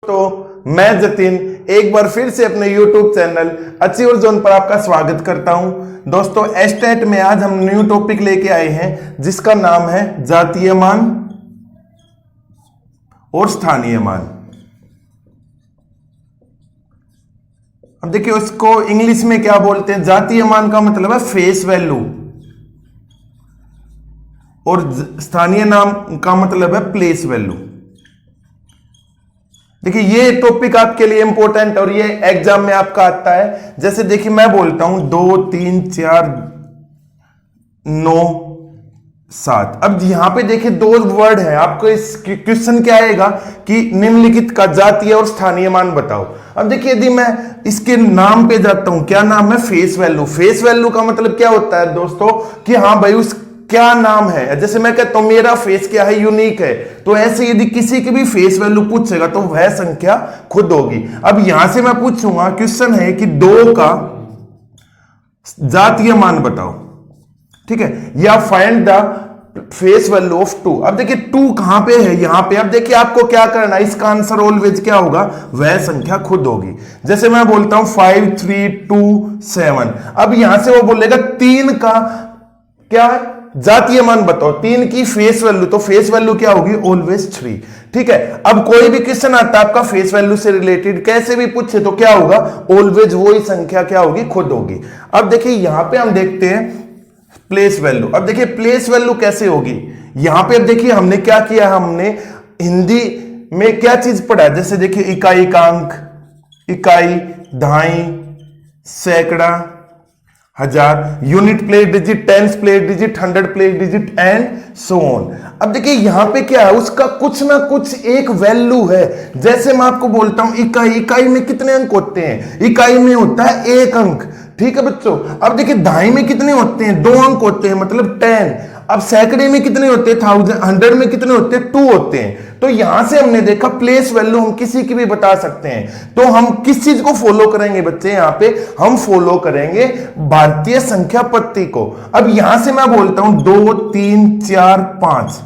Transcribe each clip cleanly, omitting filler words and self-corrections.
तो मैं जतिन एक बार फिर से अपने YouTube चैनल अचीवर जोन पर आपका स्वागत करता हूं। दोस्तों एस्टेट में आज हम न्यू टॉपिक लेके आए हैं जिसका नाम है जातीय मान और स्थानीय मान। अब देखिए उसको इंग्लिश में क्या बोलते हैं। जातीय मान का मतलब है फेस वैल्यू और स्थानीय नाम का मतलब है प्लेस वैल्यू। देखिए ये टॉपिक आपके लिए इंपॉर्टेंट और ये एग्जाम में आपका आता है। जैसे देखिए मैं बोलता हूं 2 3 4 9 7। अब यहां पे देखिए दो वर्ड है, आपको इस क्वेश्चन क्या आएगा कि निम्नलिखित का जातीय और स्थानीय मान बताओ। अब देखिए यदि मैं इसके नाम पे जाता हूं, क्या नाम है? Face value. फेस वैल्यू का मतलब क्या होता है दोस्तों कि हाँ भाई उस क्या नाम है। जैसे मैं कहता हूं मेरा फेस क्या है, यूनिक है, तो ऐसे यदि किसी की भी फेस वैल्यू पूछेगा तो वह संख्या खुद होगी। अब यहां से मैं पूछूंगा, क्वेश्चन है कि 2 का जातीय मान बताओ, ठीक है, या find the face value of 2। अब देखिए 2 कहां पे है, यहां पे। अब देखिए आपको क्या करना है, इसका आंसर ऑलवेज क्या होगा, वह संख्या खुद होगी। जैसे मैं बोलता हूं 5 3 2 7। अब यहां से वो बोलेगा 3 का क्या जातीय मान बताओ, 3 की फेस वैल्यू, तो फेस वैल्यू क्या होगी, ऑलवेज 3। ठीक है। अब कोई भी क्वेश्चन आता है आपका फेस वैल्यू से रिलेटेड, कैसे भी पूछे तो क्या होगा, ऑलवेज वही संख्या क्या होगी, खुद होगी। अब देखिए यहां पे हम देखते हैं प्लेस वैल्यू। अब देखिए प्लेस वैल्यू कैसे होगी, यहां पे अब देखिए हमने क्या किया, हमने हिंदी में क्या चीज पढ़ा। जैसे देखिए इकाई का अंक, इकाई, दहाई, सैकड़ा, हजार, unit place digit, tens place digit, 100 place digit and so on. अब देखिए यहां पे क्या है, उसका कुछ ना कुछ एक वैल्यू है। जैसे मैं आपको बोलता हूं इकाई, इकाई में कितने अंक होते हैं, इकाई में होता है 1 अंक। ठीक है बच्चों। अब देखिए दहाई में कितने होते हैं, 2 अंक होते हैं, मतलब 10। अब सैकड़े में कितने होते हैं, 1000, 100 में कितने होते हैं, 2 होते हैं। तो यहां से हमने देखा प्लेस वैल्यू हम किसी की भी बता सकते हैं। तो हम किस चीज को फॉलो करेंगे बच्चे, यहां पे हम फॉलो करेंगे भारतीय संख्या पत्ती को। अब यहां से मैं बोलता हूं 2 3 4 5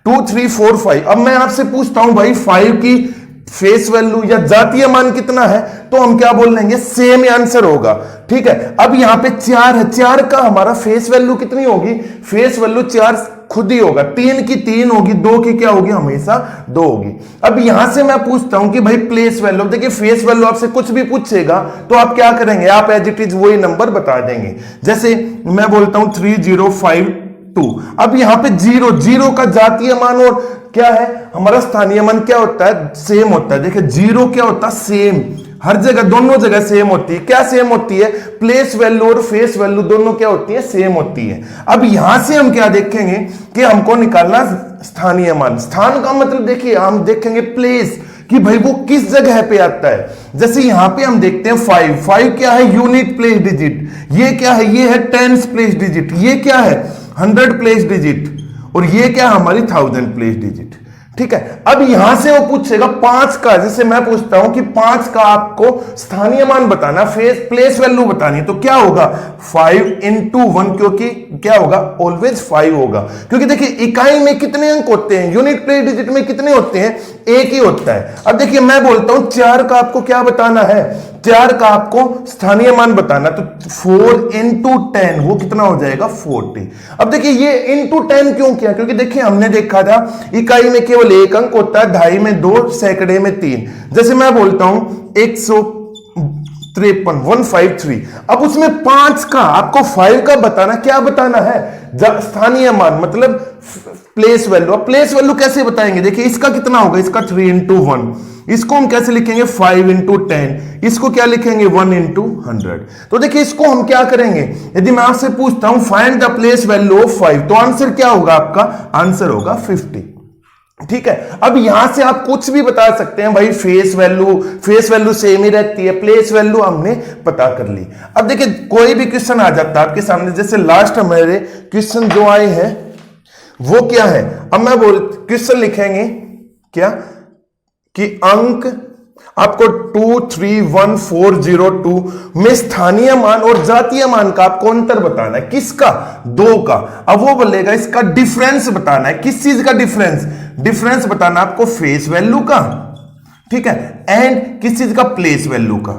2 3 4 5। अब मैं आपसे पूछता हूं भाई 5 की फेस वैल्यू या जातीय मान कितना है, तो हम क्या बोल लेंगे, सेम आंसर होगा। ठीक है। अब यहां पे 4 है, 4 का हमारा फेस वैल्यू कितनी होगी, फेस वैल्यू 4 खुद ही होगा। 3 की 3 होगी, 2 की क्या होगी, हमेशा 2 होगी। अब यहां से मैं पूछता हूं कि भाई प्लेस वैल्यू, देखिए फेस वैल्यू आपसे कुछ भी पूछेगा तो आप क्या करेंगे, आप एज इट इज वही नंबर बता देंगे। जैसे मैं बोलता हूं 3052। अब यहां पे 0 का जातीय मान और क्या है हमारा स्थानीय मान क्या होता है, सेम होता है। देखिए 0 क्या होता है, सेम, हर जगह दोनों जगह सेम होती है। क्या सेम होती है, प्लेस वैल्यू और फेस वैल्यू दोनों क्या होती है, सेम होती है। अब यहां से हम क्या देखेंगे कि हमको निकालना स्थानीय मान। स्थान का मतलब देखिए हम देखेंगे प्लेस, कि भाई वो किस जगह पे आता है। जैसे यहां पे हम देखते हैं 5 क्या है, यूनिट प्लेस डिजिट। ये क्या है, ये है टेंस प्लेस डिजिट। ये क्या है, 100 प्लेस डिजिट। और ये क्या है, हमारी 1000 प्लेस डिजिट। ठीक है। अब यहां से वो पूछेगा 5 का, जैसे मैं पूछता हूं कि 5 का आपको स्थानीय मान बताना, फेस प्लेस वैल्यू बतानी, तो क्या होगा 5 × 1, क्योंकि क्या होगा, ऑलवेज 5 होगा। क्योंकि देखिए इकाई में कितने अंक होते हैं, यूनिट प्लेस डिजिट में कितने होते हैं, 1 ही होता है। अब देखिए मैं बोलता हूं 4 का आपको क्या बताना है, 4 का आपको स्थानीय मान बताना, तो 4 × 10 वो कितना हो जाएगा, 40। अब देखिए ये × 10 क्यों किया, क्योंकि देखिए हमने देखा था इकाई में केवल 1 अंक होता है, दहाई में 2, सैकड़े में 3। जैसे मैं बोलता हूं 153 153। अब उसमें 5 का आपको 5 का बताना, क्या बताना है, स्थानीय मान मतलब प्लेस वैल्यू। अब प्लेस वैल्यू कैसे बताएंगे, देखिए इसका कितना होगा, इसका 3 × 1। इसको हम कैसे लिखेंगे, 5 × 10। इसको क्या लिखेंगे, 1 × 100। तो देखिए इसको हम क्या करेंगे, यदि मैं आपसे पूछता हूं find the place value of 5, तो आंसर क्या होगा, आपका आंसर होगा 50। ठीक है। अब यहां से आप कुछ भी बता सकते हैं भाई, फेस वैल्यू सेम ही रहती है, प्लेस वैल्यू हमने पता कर ली। अब देखिए कोई भी क्वेश्चन आ जाता है आपके सामने, जैसे लास्ट हमारे क्वेश्चन जो आए हैं वो क्या है। अब मैं क्वेश्चन लिखेंगे क्या कि अंक आपको 231402 में स्थानीय मान और जातीय मान का आपको अंतर बताना है, किसका, 2 का। अब वो बोलेगा इसका डिफरेंस बताना है, किस चीज का डिफरेंस, डिफरेंस बताना आपको फेस वैल्यू का, ठीक है, एंड किस चीज का, प्लेस वैल्यू का।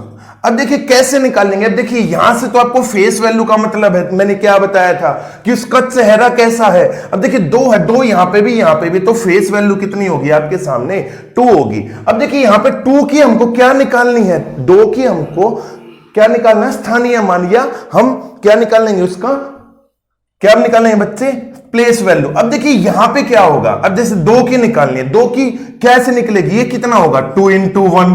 अब देखिए कैसे निकालेंगे। अब देखिए यहां से तो आपको फेस वैल्यू का मतलब है, मैंने क्या बताया था कि उसका चेहरा कैसा है। अब देखिए 2 है, 2 यहां पे भी, तो फेस वैल्यू कितनी होगी आपके सामने, 2 होगी। अब देखिए यहां पे 2 की हमको क्या निकालनी है, 2 की हमको क्या निकालना है, स्थानीय मान, या हम क्या निकाल लेंगे उसका, क्या निकाल लेंगे बच्चे, प्लेस वैल्यू। अब देखिए यहां पे क्या होगा, अब जैसे 2 की निकालनी है, 2 की कैसे निकलेगी, ये कितना होगा, 2 into 1,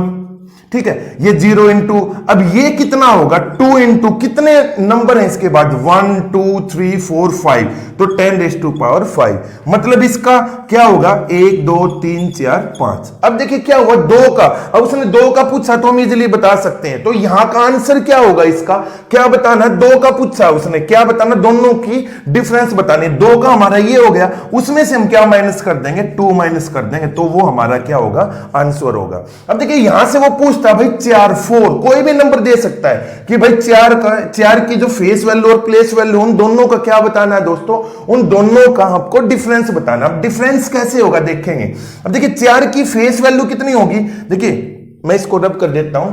ठीक है, ये 0 इंटू, अब ये कितना होगा, 2 इंटू, कितने नंबर हैं इसके बाद, 1 2 3 4 5, तो 10⁵ मतलब इसका क्या होगा, 1 2 3 4 5। अब देखिए क्या हुआ, 2 का, अब उसने 2 का पूछा तो हम इजीली बता सकते हैं, तो यहां का आंसर क्या होगा, इसका क्या बताना है, 2 का पूछा उसने, क्या बताना, दोनों की डिफरेंस बतानी, 2 का हमारा ये हो गया, उसमें से हम क्या माइनस कर देंगे, 2 माइनस कर देंगे, तो वो हमारा क्या होगा, आंसर होगा। अब देखिए यहां से वो पूछता भाई 4 4, कोई भी नंबर दे सकता है कि भाई 4 की जो फेस वैल्यू और प्लेस वैल्यू, उन दोनों का क्या बताना है दोस्तों, उन दोनों का आपको डिफरेंस बताना। अब डिफरेंस कैसे होगा देखेंगे। अब देखिए 4 की फेस वैल्यू कितनी होगी, देखिए मैं इसको रब कर देता हूं,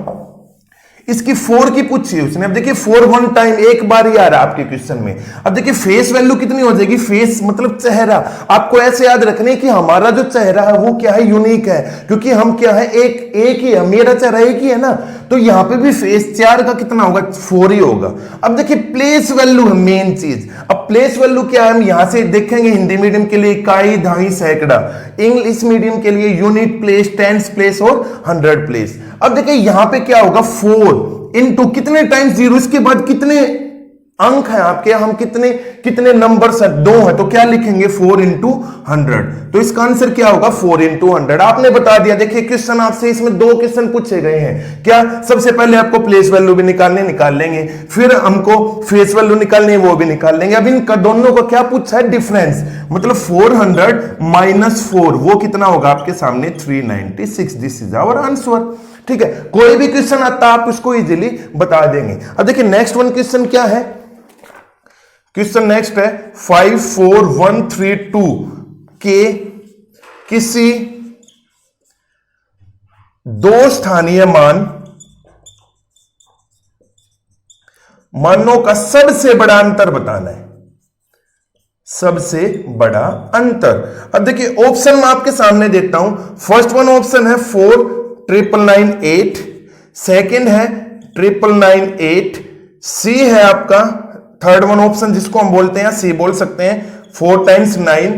इसकी 4 की पूछी उसने। अब देखिए 4 1 टाइम, एक बार ही आ रहा है आपके क्वेश्चन में। अब देखिए फेस वैल्यू कितनी हो जाएगी, फेस मतलब चेहरा, आपको ऐसे याद रखने कि हमारा जो चेहरा है वो क्या है, यूनिक है, क्योंकि हम क्या है, एक ही है, मेरा चेहरा एक ही है ना, तो यहां पे भी फेस 4 का कितना होगा, 4 ही होगा। अब देखिए प्लेस वैल्यू है मेन चीज। अब प्लेस वैल्यू क्या है, हम यहां से देखेंगे, हिंदी मीडियम के लिए इकाई, दहाई, सैकड़ा, इंग्लिश मीडियम के लिए यूनिट प्लेस, टेंस प्लेस और 100 प्लेस। अब देखिए यहां पे क्या होगा, 4 इंटू कितने टाइम्स 0, इसके बाद कितने अंक है आपके, हम कितने नंबर्स है, 2 है, तो क्या लिखेंगे, 4 इंटू 100, तो इसका आंसर क्या होगा, 4 इंटू 100। आपने बता दिया। देखिए क्वेश्चन आपसे इसमें 2 क्वेश्चन पूछे गए हैं, क्या, सबसे पहले आपको प्लेस वैल्यू भी निकाल लेंगे, फिर हमको फेस वैल्यू निकालनी है, वो भी निकाल लेंगे। अब इनका दोनों को क्या पूछा है, डिफरेंस, मतलब 400 माइनस 4, वो कितना होगा आपके सामने, 396। This is our answer. ठीक है, कोई भी क्वेश्चन आता आप उसको इजीली बता देंगे। अब देखिए नेक्स्ट वन क्वेश्चन क्या है, क्वेश्चन नेक्स्ट है 54132 के किसी 2 स्थानीय मानों का सबसे बड़ा अंतर बताना है, सबसे बड़ा अंतर। अब देखिए ऑप्शन मैं आपके सामने देता हूं। फर्स्ट वन ऑप्शन है 49998, सेकंड है 9998, सी है आपका थर्ड वन ऑप्शन, जिसको हम बोलते हैं सी बोल सकते हैं, 4 टाइम्स 9,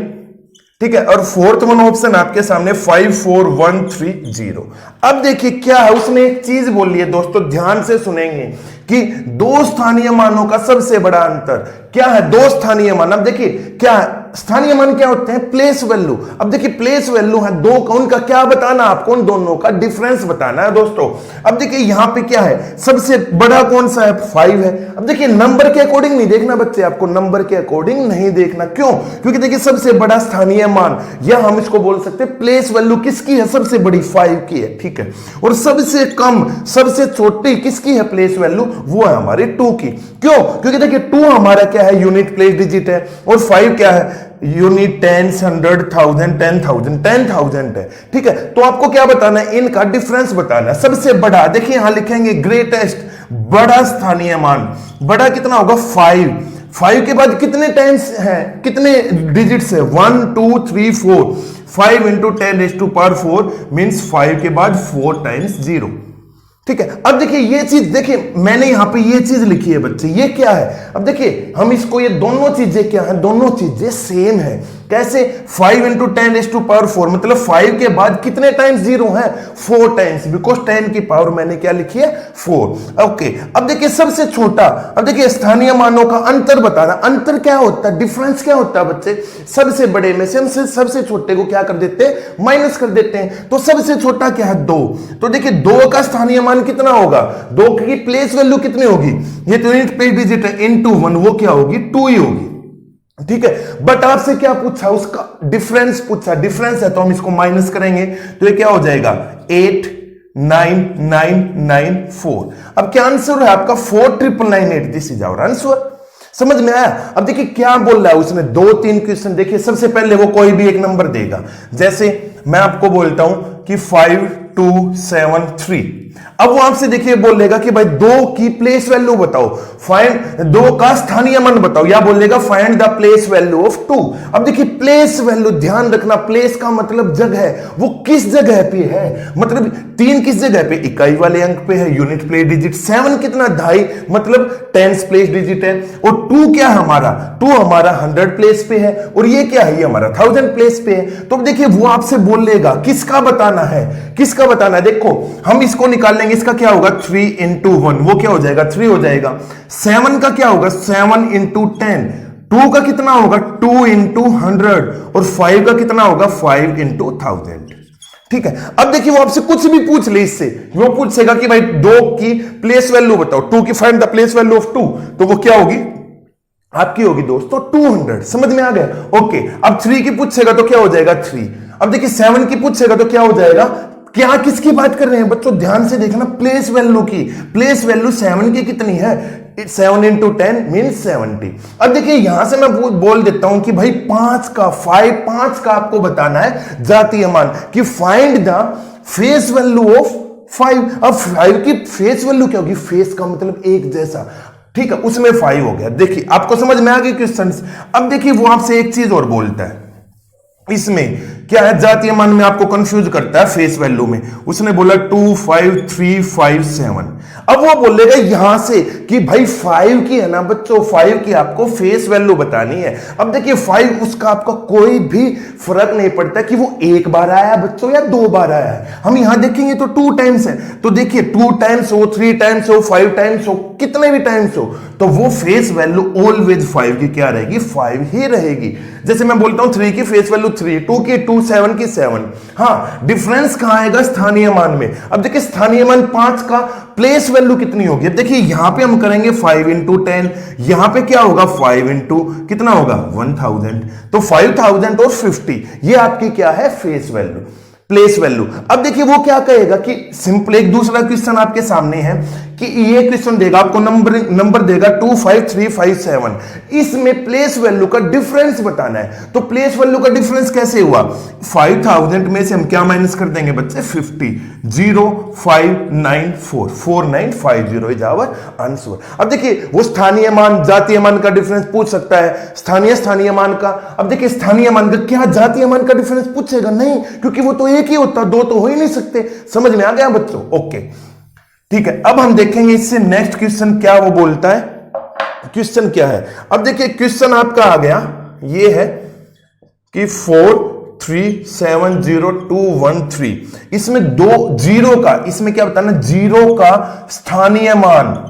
ठीक है, और फोर्थ वन ऑप्शन आपके सामने 54130। अब देखिए क्या है, उसने एक चीज बोली है दोस्तों, ध्यान से सुनेंगे कि 2 स्थानीय मानों का सबसे बड़ा अंतर क्या है, 2 स्थानीय मान। अब देखिए क्या है, स्थानीय मान क्या होते हैं, प्लेस वैल्यू। अब देखिए प्लेस वैल्यू है 2 का, उनका क्या बताना, आपको उन दोनों का डिफरेंस बताना है दोस्तों। अब देखिए यहां पे क्या है, सबसे बड़ा कौन सा है, 5 है। अब देखिए नंबर के अकॉर्डिंग नहीं देखना बच्चे, आपको नंबर के अकॉर्डिंग नहीं देखना, क्यों, क्योंकि देखिए सबसे बड़ा स्थानीय मान, या हम इसको बोल सकते हैं प्लेस वैल्यू किसकी है, सबसे बड़ी 5 की है, ठीक है, और सबसे कम, सबसे छोटी किसकी है प्लेस वैल्यू, वो है हमारे 2 की। क्यों, क्योंकि देखिए 2 हमारा क्या है, यूनिट प्लेस डिजिट है, और 5 क्या है, यूनिट, टेंस, 100, 1000, 10,000 है, ठीक है। तो आपको क्या बताना है, इनका डिफरेंस बताना है। सबसे बड़ा, देखिए यहां लिखेंगे ग्रेटेस्ट, बड़ा स्थानीय मान, बड़ा कितना होगा, 5 के बाद कितने टाइम्स है, कितने डिजिट्स है, 1 2 3 4, 5 इंटू 10⁴ मीन्स 5 के बाद 4 टाइम्स 0, ठीक है। अब देखिए ये चीज, देखिए मैंने यहां पे ये चीज लिखी है बच्चे, ये क्या है, अब देखिए हम इसको, ये दोनों चीजें क्या है, दोनों चीजें सेम है। कैसे, 5 इंटू 10⁴ मतलब 5 के बाद कितने टाइम्स 0 है, 4 टाइम्स, बिकॉज 10 की पावर मैंने क्या लिखी है, 4। ओके, अब देखिए सबसे छोटा, अब देखिए स्थानीय मानों का अंतर बताना। अंतर क्या होता है, डिफरेंस क्या होता है बच्चे, सबसे बड़े में से हम सबसे छोटे को क्या कर देते हैं, माइनस कर देते हैं। तो सबसे छोटा क्या है, 2। तो देखिए 2 का स्थानीय मान कितना होगा, 2 की प्लेस वैल्यू कितनी होगी, ये तो यूनिट प्लेस डिजिट है, इनटू 1, वो क्या होगी, 2 ही होगी, ठीक है। बट आपसे क्या पूछा, उसका डिफरेंस पूछा, डिफरेंस है तो हम इसको माइनस करेंगे, तो ये क्या हो जाएगा, 89994। अब क्या आंसर है आपका, 49998। This is our answer. समझ में आया। अब देखिए क्या बोल रहा है उसने, 2-3 क्वेश्चन। देखिए सबसे पहले वो कोई भी एक नंबर देगा, जैसे मैं आपको बोलता हूं कि 5 5273। अब वो आपसे देखिए बोलेगा कि भाई दो की प्लेस वैल्यू बताओ, फाइंड दो का स्थानीय मान बताओ, या बोलेगा find the place value of two. अब देखिए प्लेस वैल्यू, ध्यान रखना प्लेस का मतलब जगह, वो किस जगह पे है, मतलब 3 किस जगह पे, इकाई वाले अंक पे है, यूनिट प्लेस डिजिट, 7 कितना, ढाई मतलब टेंस प्लेस डिजिट है, और 2 क्या है हमारा, 2 हमारा 100 प्लेस पे है, और ये क्या है, ये हमारा 1000 प्लेस पे है। तो देखिए वो आपसे बोल लेगा किसका बताना है, किसका बताना है। देखो हम इसको निकाल लेंगे, इसका क्या होगा 3 into 1, वो क्या हो जाएगा 3 हो जाएगा। 7 का क्या होगा 7 into 10, 2 का कितना होगा 2 into 100, और 5 का कितना होगा 5 into 1000। ठीक है, अब देखिए वो आपसे कुछ भी पूछ ले, इससे वो पूछेगा कि भाई 2 की प्लेस वैल्यू बताओ, 2 की find the place value of 2, तो वो क्या होगी आपकी होगी दोस्तों 200। समझ में आ गया, ओके। अब 3 की पूछेगा तो क्या हो जाएगा 3। अब देखिए 7 की पूछेगा तो क्या हो जाएगा, क्या किसकी बात कर रहे हैं बच्चों, ध्यान से देखना, प्लेस वैल्यू की। प्लेस वैल्यू 7 की कितनी है, 7 into 10 मीन्स 70। अब देखिए यहां से मैं बोल देता हूं कि भाई 5 का आपको बताना है जातीय मान, कि find the face value of 5। अब 5 की फेस वैल्यू क्या होगी, फेस का मतलब एक जैसा, ठीक है, उसमें 5 हो गया। देखिए आपको समझ में आ गई क्वेश्चन। अब देखिए वो आपसे एक चीज और बोलता है, इसमें क्या है, जातीय मान में आपको कंफ्यूज करता है फेस वैल्यू में। उसने बोला 25357। अब वो बोलेगा यहां से कि भाई 5 की है ना बच्चों, 5 की आपको फेस वैल्यू बतानी है। अब देखिए 5 उसका आपका कोई भी फर्क नहीं पड़ता कि वो एक बार आया बच्चों या 2 बार आया है। हम यहां देखेंगे तो 2 टाइम्स है, तो देखिए 2 टाइम्स हो, 3 टाइम्स हो, 5 टाइम्स हो, कितने भी टाइम्स हो, तो वो फेस वैल्यू ऑलवेज 5 की क्या रहेगी, 5 ही रहेगी। जैसे मैं बोलता हूं 3 की फेस वैल्यू 3, 2 की 2, 7 की 7। हाँ, डिफरेंस कहां आएगा, स्थानीय मान में। अब देखिए स्थानीय मान 5 का प्लेस वैल्यू कितनी होगी। अब देखिए यहां पे हम करेंगे 5 into 10, यहां पे क्या होगा 5 into कितना होगा 1000, तो 5000 और 50 ये आपकी क्या है फेस वैल्यू, प्लेस वैल्यू। अब देखिए वो क्या कहेगा कि सिंपल एक दूसरा क्वेश्चन आपके सामने है कि ये क्वेश्चन देगा आपको, नंबर देगा 25357, इसमें प्लेस वैल्यू का डिफरेंस बताना है। तो प्लेस वैल्यू का डिफरेंस कैसे हुआ, 5000 में से हम क्या माइनस कर देंगे बच्चे 50, 0594 4950 इज आवर आंसर। अब देखिए वो स्थानीय मान जातीय मान का डिफरेंस पूछ सकता है, स्थानीय मान का। अब देखिए स्थानीय मान का क्या जातीय मान का डिफरेंस पूछेगा, नहीं, क्योंकि वो तो एक ही होता, 2 तो हो ही नहीं सकते। समझ में आ गया बच्चों, ओके ठीक है। अब हम देखेंगे इससे नेक्स्ट क्वेश्चन क्या वो बोलता है, क्वेश्चन क्या है। अब देखिए क्वेश्चन आपका आ गया, ये है कि 4370213, इसमें 2 जीरो का, इसमें क्या बताना, जीरो का स्थानीय मान,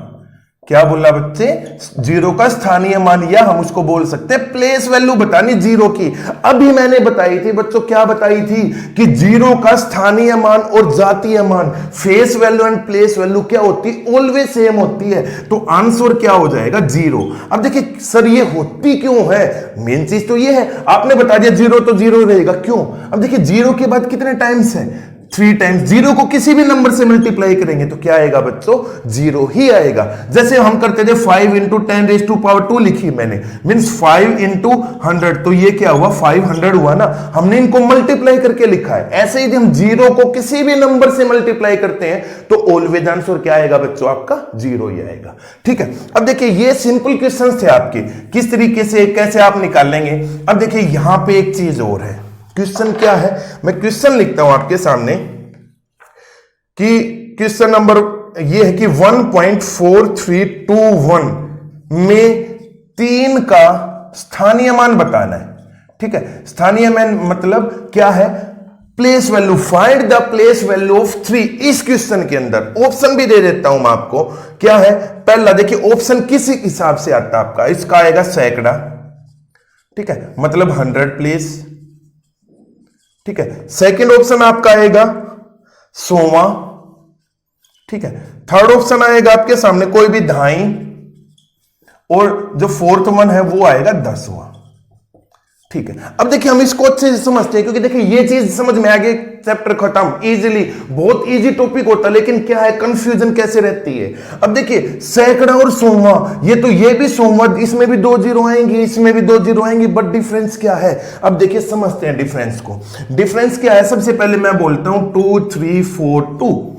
क्या बोला बच्चे, जीरो का स्थानीय मान, या हम उसको बोल सकते हैं प्लेस वैल्यू बतानी जीरो की। अभी मैंने बताई थी बच्चों, क्या बताई थी कि जीरो का स्थानीय मान और जातीय मान, face value and place value क्या होती है, ऑलवेज सेम होती है। तो आंसर क्या हो जाएगा जीरो। अब देखिए सर ये होती क्यों है, मेन चीज तो ये है, आपने बता दिया जीरो तो जीरो रहेगा, क्यों। अब देखिए जीरो के बाद कितने टाइम्स है, 3 टाइम्स। जीरो को किसी भी नंबर से मल्टीप्लाई करेंगे तो क्या आएगा बच्चों, जीरो ही आएगा। जैसे हम करते थे 5 into 10⁻², लिखी मैंने, मींस 5 into 100, तो ये क्या हुआ 500 हुआ ना, हमने इनको मल्टीप्लाई करके लिखा है। ऐसे ही हम जीरो को किसी भी नंबर से मल्टीप्लाई करते हैं तो ऑलवेज आंसर क्या आएगा बच्चों, आपका जीरो ही आएगा। ठीक है, अब देखिए ये सिंपल क्वेश्चन थे आपके, किस तरीके से कैसे आप निकाल लेंगे। अब देखिए यहां पर एक चीज और है, क्वेश्चन क्या है, मैं क्वेश्चन लिखता हूं आपके सामने कि क्वेश्चन नंबर ये है कि 1.4321 में 3 का स्थानीय मान बताना है। ठीक है, स्थानीय मान मतलब क्या है, place value, find the place value of 3। इस क्वेश्चन के अंदर ऑप्शन भी दे देता हूं मैं आपको, क्या है, पहला देखिए ऑप्शन किस हिसाब से आता है आपका, इसका आएगा सैकड़ा, ठीक है, मतलब 100 प्लेस, ठीक है। सेकंड ऑप्शन आपका आएगा 100वां, ठीक है। थर्ड ऑप्शन आएगा आपके सामने कोई भी 2.5, और जो फोर्थ वन है वो आएगा 10वां। ठीक है, अब देखिए हम इसको अच्छे से समझते हैं, क्योंकि देखिए ये चीज समझ में आ गई, चैप्टर खत्म इजीली। बहुत इजी टॉपिक होता है, लेकिन क्या है, कंफ्यूजन कैसे रहती है। अब देखिए सैकड़ा और सौवा, ये भी सौवा, इसमें भी 2 जीरो आएंगे, इसमें भी 2 जीरो आएंगे, बट डिफरेंस क्या है। अब देखिए समझते हैं डिफरेंस को। डिफरेंस क्या है, सबसे पहले मैं बोलता हूं 2 3 4 2।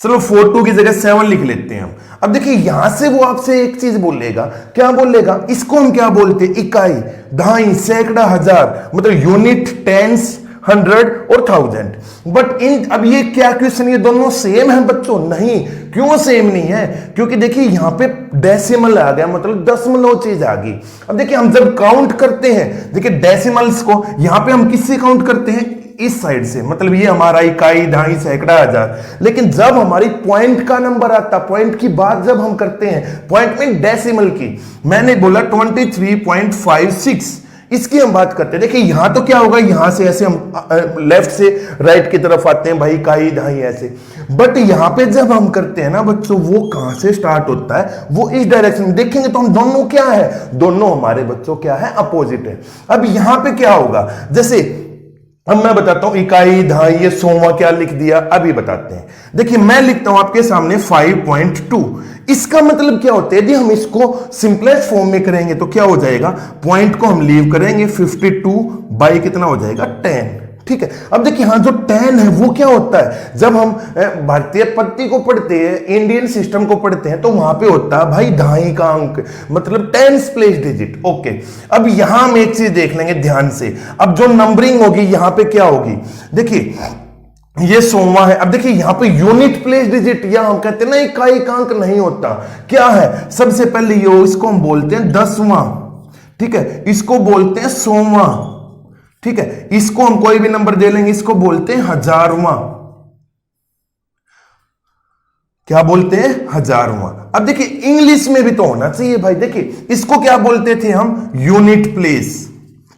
चलो 4 2 की जगह 7 लिख लेते हैं हम। अब देखिए यहां से वो आपसे एक चीज बोलेगा, क्या बोलेगा, इसको हम क्या बोलते हैं, इकाई, दहाई, सैकड़ा, हजार, मतलब यूनिट, टेंस, 100 और 1000। बट अब ये क्या क्वेश्चन, ये दोनों सेम है बच्चों? नहीं। क्यों सेम नहीं है? क्योंकि देखिए यहां पे डेसिमल आ गया, मतलब दशमलव चीज आ गई। अब देखिए हम जब काउंट करते हैं, देखिए डेसिमल्स को यहां पे हम किससे काउंट करते हैं, इस साइड से, मतलब ये हमारा इकाई, दहाई, सैकड़ा, हजार। लेकिन जब हमारी पॉइंट का नंबर आता, पॉइंट की बात जब हम करते हैं, पॉइंट में डेसिमल की, मैंने बोला 23.56, इसकी हम बात करते हैं। देखिए यहां तो क्या होगा, यहां से ऐसे हम लेफ्ट से राइट की तरफ आते हैं भाई, इकाई, दहाई, ऐसे। बट यहां पे जब हम करते हैं ना बच्चों, वो कहां से स्टार्ट होता है, वो इस डायरेक्शन में देखेंगे तो हम दोनों क्या है, दोनों हमारे बच्चों क्या है, अपोजिट है। अब यहां पे क्या होगा, जैसे अब मैं बताता हूं, इकाई, दहाई, ये सौवा क्या लिख दिया, अभी बताते हैं। देखिए मैं लिखता हूं आपके सामने 5.2। इसका मतलब क्या होता है, यदि हम इसको सिंपलेस्ट फॉर्म में करेंगे तो क्या हो जाएगा, पॉइंट को हम लीव करेंगे, 52 बाई कितना हो जाएगा, 10। ठीक है, अब देखिए हाँ, जो 10 है वो क्या होता है, जब हम भारतीय पत्ती को पढ़ते हैं, इंडियन सिस्टम को पढ़ते हैं, तो वहां पे होता है भाई दहाई का अंक, मतलब 10th प्लेस डिजिट। ओके, अब यहां हम एक चीज देख लेंगे ध्यान से। अब जो नंबरिंग होगी यहां पे क्या होगी, देखिए ये सौवा है। अब देखिए यहां पे यूनिट प्लेस डिजिट, या हम कहते हैं ना इकाई का अंक नहीं होता, क्या है, सबसे पहले ये, इसको हम बोलते हैं 10वां, ठीक है, इसको बोलते हैं 100वां, ठीक है, इसको हम कोई भी नंबर दे लेंगे, इसको बोलते हैं 1000वां, क्या बोलते हैं, 1000वां। अब देखिए इंग्लिश में भी तो होना चाहिए भाई, देखिए इसको क्या बोलते थे हम, यूनिट प्लेस,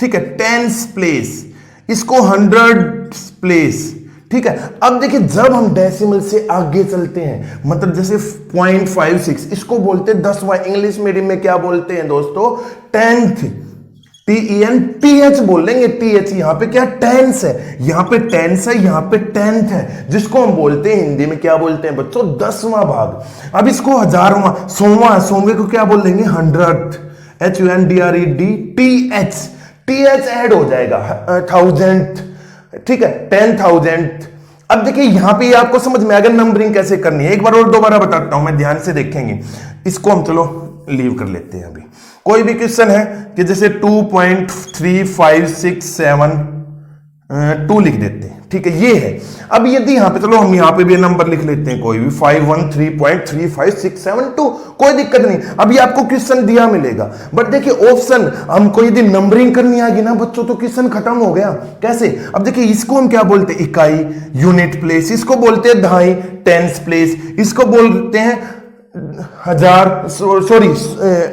ठीक है, 10th प्लेस, इसको 100th प्लेस, ठीक है। अब देखिए जब हम डेसिमल से आगे चलते हैं, मतलब जैसे 0.56, इसको बोलते हैं 10वां, इंग्लिश मीडियम में क्या बोलते हैं दोस्तों, 10th, TENTH बोल लेंगे, TH, यहां पे क्या, टेंस है, यहां पे टेंस है, यहां पे 10th है, जिसको हम बोलते हैं हिंदी में क्या बोलते हैं बच्चों, 10वां भाग। अब इसको 1000वां, 100वां, 100वें को क्या बोल लेंगे, 100th, HUNDRED, TH ऐड हो जाएगा, 1000th, ठीक है, 10,000th। अब देखिए यहां पे आपको समझ में आ गया नंबरिंग कैसे करनी है। एक बार और दोबारा बताता हूं मैं, ध्यान से देखेंगे। इसको हम चलो लीव कर लेते हैं। अभी कोई भी क्वेश्चन है कि जैसे 2.3567 लिख देते हैं, ठीक है, ये है। अब यदि यहां पे, चलो हम यहां पे भी नंबर लिख लेते हैं, कोई भी 513.35672, कोई दिक्कत नहीं। अभी आपको क्वेश्चन दिया मिलेगा, बट देखिए ऑप्शन, हमको यदि नंबरिंग करनी आएगी ना बच्चों, तो क्वेश्चन खत्म हो गया। कैसे, अब देखिए इसको हम क्या बोलते हैं, इकाई, यूनिट प्लेस, इसको बोलते हैं दहाई, 10th प्लेस, इसको बोलते हैं हजार, सॉरी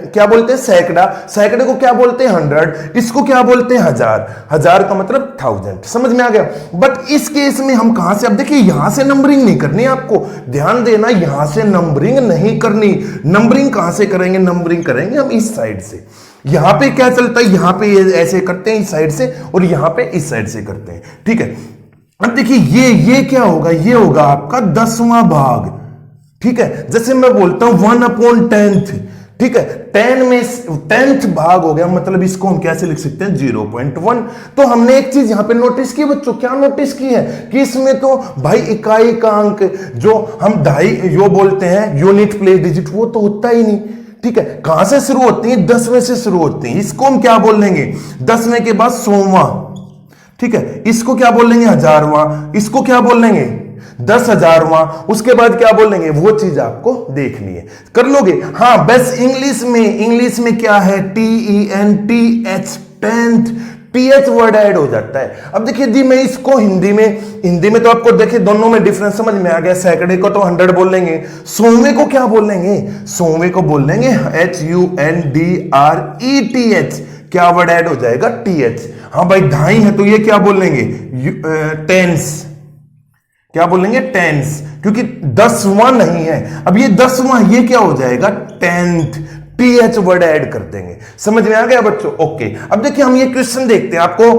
क्या बोलते हैं, सैकड़ा, सैकड़े को क्या बोलते हैं, 100, इसको क्या बोलते हैं, हजार, हजार का मतलब 1000। समझ में आ गया। बट इस केस में हम कहां से, अब देखिए यहां से नंबरिंग नहीं करनी, आपको ध्यान देना, यहां से नंबरिंग नहीं करनी। नंबरिंग कहां से करेंगे, नंबरिंग करेंगे हम इस साइड से। यहां पे क्या चलता है, यहां पे ऐसे करते हैं इस साइड से, और यहां पे इस साइड से करते हैं, ठीक है। अब देखिए ये क्या होगा, ये होगा आपका 10वां भाग, ठीक है। जैसे मैं बोलता हूं 1/10th, ठीक है, 10 में 10th भाग हो गया, मतलब इसको हम कैसे लिख सकते हैं, 0.1। तो हमने एक चीज यहां पे नोटिस की बच्चों, क्या नोटिस की है, कि इसमें तो भाई इकाई का अंक, जो हम दहाई जो बोलते हैं यूनिट प्लेस डिजिट, वो तो होता ही नहीं, ठीक है। कहां से शुरू होती है, 10वें से शुरू होती है। इसको हम क्या बोल लेंगे, 10वें के बाद 100वां, ठीक है, इसको क्या बोल लेंगे, 1000वां, इसको क्या बोल लेंगे, 10,000वां, उसके बाद क्या बोलेंगे, वो चीज आपको देखनी है, कर लोगे। हाँ बस इंग्लिश में क्या है, TENTH, 10th, TH word add हो जाता है। अब देखिए जी, मैं इसको हिंदी में तो आपको देखिए दोनों में डिफरेंस समझ में आ गया। सैकड़े को तो 100 बोल लेंगे, 100वें को क्या बोल लेंगे, 100वें को बोल लेंगे HUNDRETH, क्या वर्ड ऐड हो जाएगा, TH। हाँ भाई दहाई है तो ये क्या बोल लेंगे, टेंस, क्या बोलेंगे, टेंस, क्योंकि 10वां नहीं है। अब ये 10वां, ये क्या हो जाएगा, 10th, th वर्ड ऐड कर देंगे। समझ में आ गया बच्चों? ओके, अब देखिए हम ये क्वेश्चन देखते हैं, आपको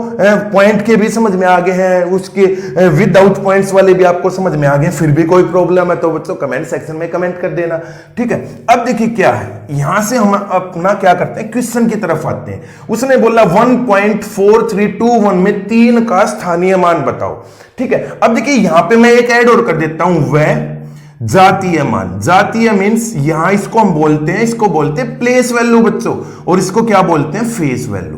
पॉइंट के भी समझ में आ गए हैं, उसके विदाउट पॉइंट्स वाले भी आपको समझ में आ गए। फिर भी कोई प्रॉब्लम है तो बच्चों कमेंट सेक्शन में कमेंट कर देना, ठीक है। अब देखिए क्या है, यहां से हम अपना क्या करते हैं, क्वेश्चन की तरफ आते हैं। उसने बोला 1.4321 में 3 का स्थानीय मान बताओ, ठीक है। अब देखिए यहां पे मैं एक ऐड और कर देता हूं, वह जातीय मान। जातीय मींस यहां इसको हम बोलते हैं, इसको बोलते हैं प्लेस वैल्यू बच्चों, और इसको क्या बोलते हैं, फेस वैल्यू।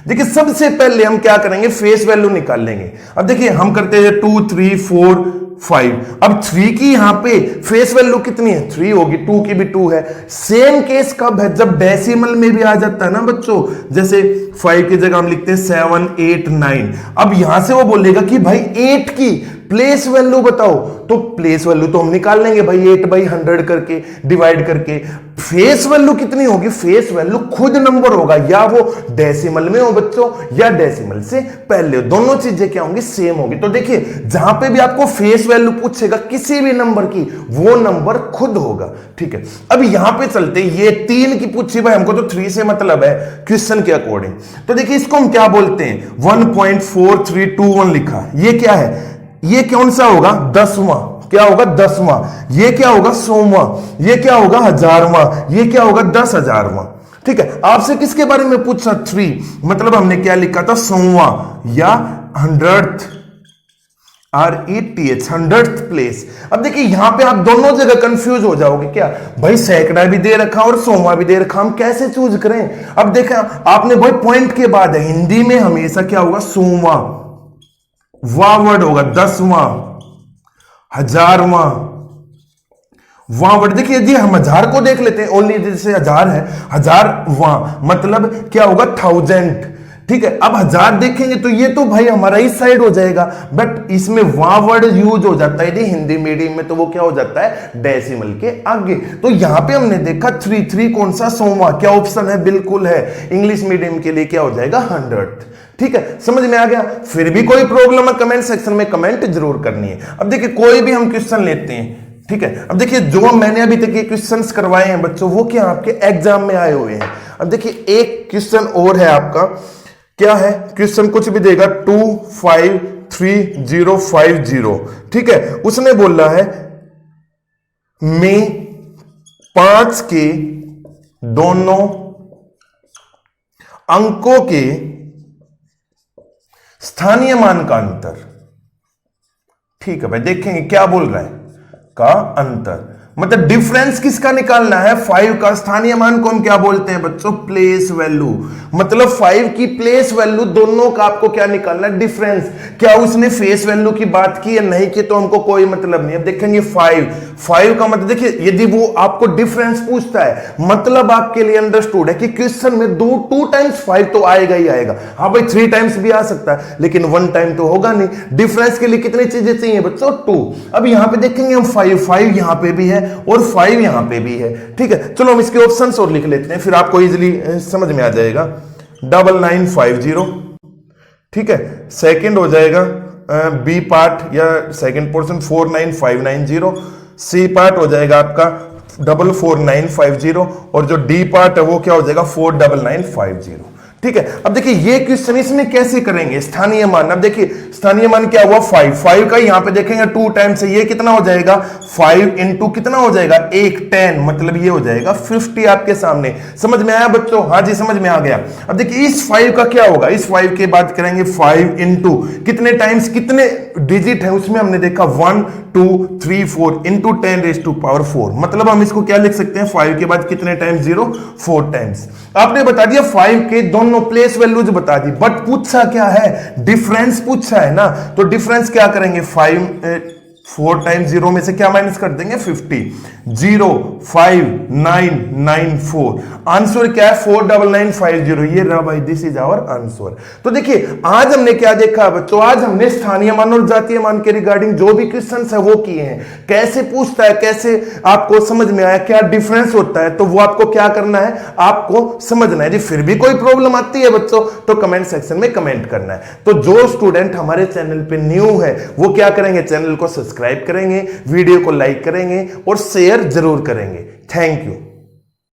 देखिए सबसे पहले हम क्या करेंगे, फेस वैल्यू निकाल लेंगे। अब देखिए हम करते हैं 2 3 4 5। अब 3 की यहां पे फेस वैल्यू कितनी है, 3 होगी, 2 की भी 2 है। सेम केस कब है, जब डेसिमल में भी आ जाता है ना बच्चों, जैसे 5 की जगह हम लिखते हैं 7 8 9। अब यहां से वो बोलेगा कि भाई 8 की प्लेस वैल्यू बताओ, तो प्लेस वैल्यू तो हम निकाल लेंगे भाई 8/100 करके डिवाइड करके। फेस वैल्यू कितनी होगी, फेस वैल्यू खुद नंबर होगा, या वो डेसिमल में हो बच्चों या डेसिमल से पहले हो, दोनों चीजें क्या होंगी, सेम होगी। तो देखिए जहां पे भी आपको फेस वैल्यू पूछेगा किसी भी नंबर की, वो नंबर खुद होगा, ठीक है। अब यहां पे चलते, ये 3 की पूछी भाई, हमको तो 3 से मतलब है क्वेश्चन के अकॉर्डिंग। तो देखिए इसको हम क्या बोलते हैं, 1.4321 लिखा, ये क्या है, ये कौन सा होगा, 10वां, क्या होगा 10वां, ये क्या होगा 100वां, ये क्या होगा 1000वां, ये क्या होगा 10,000वां, ठीक है। आपसे किसके बारे में पूछा, 3, मतलब हमने क्या लिखा था 100वां या 100th, RETH 100th प्लेस। अब देखिए यहां पे आप दोनों जगह कंफ्यूज हो जाओगे, क्या भाई सैकड़ा भी दे रखा और 100वां भी दे रखा, हम कैसे चूज करें। अब देखा आपने भाई पॉइंट के बाद है, हिंदी में हमेशा क्या होगा, 100वां, वां वर्ड होगा, 10वां, 1000वां, वां वर्ड। देखिए यदि हम 1000 को देख लेते हैं, ओनली जैसे 1000 है, 1000वां मतलब क्या होगा 1000, ठीक है। अब 1000 देखेंगे तो ये तो भाई हमारा इस साइड हो जाएगा, बट इसमें वां वर्ड यूज हो जाता है यदि हिंदी मीडियम में, तो वो क्या हो जाता है, डेसिमल के आगे। तो यहां पे हमने देखा 3 कौन सा, 100वां, क्या ऑप्शन है, बिल्कुल है। इंग्लिश मीडियम के लिए क्या हो जाएगा, 100th, ठीक है। समझ में आ गया। फिर भी कोई प्रॉब्लम है कमेंट सेक्शन में कमेंट जरूर करनी है। अब देखिए कोई भी हम क्वेश्चन लेते हैं, ठीक है। अब देखिए जो मैंने अभी तक ये क्वेश्चंस करवाए हैं बच्चों, वो क्या आपके एग्जाम में आए हुए हैं। अब देखिए एक क्वेश्चन और है आपका, क्या है क्वेश्चन, कुछ भी देगा 253050, ठीक है। उसने बोला है में 5 के दोनों अंकों के स्थानीय मान का अंतर, ठीक है भाई। देखेंगे क्या बोल रहा है, का अंतर मतलब डिफरेंस किसका निकालना है, 5 का। स्थानीय मान को हम क्या बोलते हैं बच्चों, प्लेस वैल्यू। मतलब 5 की प्लेस वैल्यू दोनों का आपको क्या निकालना है, डिफरेंस। क्या उसने फेस वैल्यू की बात की या नहीं की, तो हमको कोई मतलब नहीं। अब देखेंगे 5 का मतलब, देखिए यदि वो आपको डिफरेंस पूछता है, मतलब आपके लिए अंडरस्टूड है कि क्वेश्चन में 2 टाइम्स 5 तो आएगा ही आएगा। हाँ भाई 3 टाइम्स भी आ सकता है, लेकिन 1 टाइम तो होगा नहीं। डिफरेंस के लिए कितनी चीजें चाहिए बच्चों, 2। अब यहां पे देखेंगे हम 5 यहां पे भी है और 5 यहां पे भी है, ठीक है। चलो हम इसके ऑप्शंस और लिख लेते हैं, फिर आपको इजीली समझ में आ जाएगा। 9950, ठीक है। सेकंड हो जाएगा बी पार्ट या सेकंड पोर्शन 49590, सी पार्ट हो जाएगा आपका 44950, और जो डी पार्ट है वो क्या हो जाएगा 49950, ठीक है। अब देखिए ये क्वेश्चन इसमें कैसे करेंगे, स्थानीय मान। अब देखिए स्थानीय मान क्या हुआ, 5 का यहां पे देखेंगे 2 टाइम्स है, ये कितना हो जाएगा 5 इंटू कितना हो जाएगा 1, 10, मतलब ये हो जाएगा 50 आपके सामने। समझ में आया बच्चों, हाँ जी समझ में आ गया। अब देखिए इस 5 का क्या होगा, इस 5 के बाद करेंगे 5 इंटू कितने टाइम्स, कितने डिजिट है उसमें हमने देखा 1 2 3 4 इंटू 10⁴, मतलब हम इसको क्या लिख सकते हैं, 5 के बाद कितने टाइम्स 0, 4 टाइम्स। आपने बता दिया 5 के दोनों प्लेस वैल्यूज बता दी, बट पूछा क्या है, डिफरेंस पूछा है ना। तो डिफरेंस क्या करेंगे, 4 टाइम्स 0 में से क्या माइनस कर देंगे 50, 0 5 9 9 4, आंसर क्या है 49950। ये रहा भाई, दिस इज आवर आंसर। तो देखिए आज हमने क्या देखा बच्चों, आज हमने स्थानीय मान और जातीय मान के रिगार्डिंग जो भी क्वेश्चंस है वो किए हैं। कैसे पूछता है, कैसे आपको समझ में आया, क्या डिफरेंस होता है, तो वो आपको क्या करना है, आपको समझना है। जी फिर भी कोई प्रॉब्लम आती है बच्चों तो कमेंट सेक्शन में कमेंट करना है। तो जो स्टूडेंट हमारे चैनल पे न्यू है वो क्या करेंगे, चैनल को सब्सक्राइब करेंगे, वीडियो को लाइक करेंगे और शेयर जरूर करेंगे। Thank you.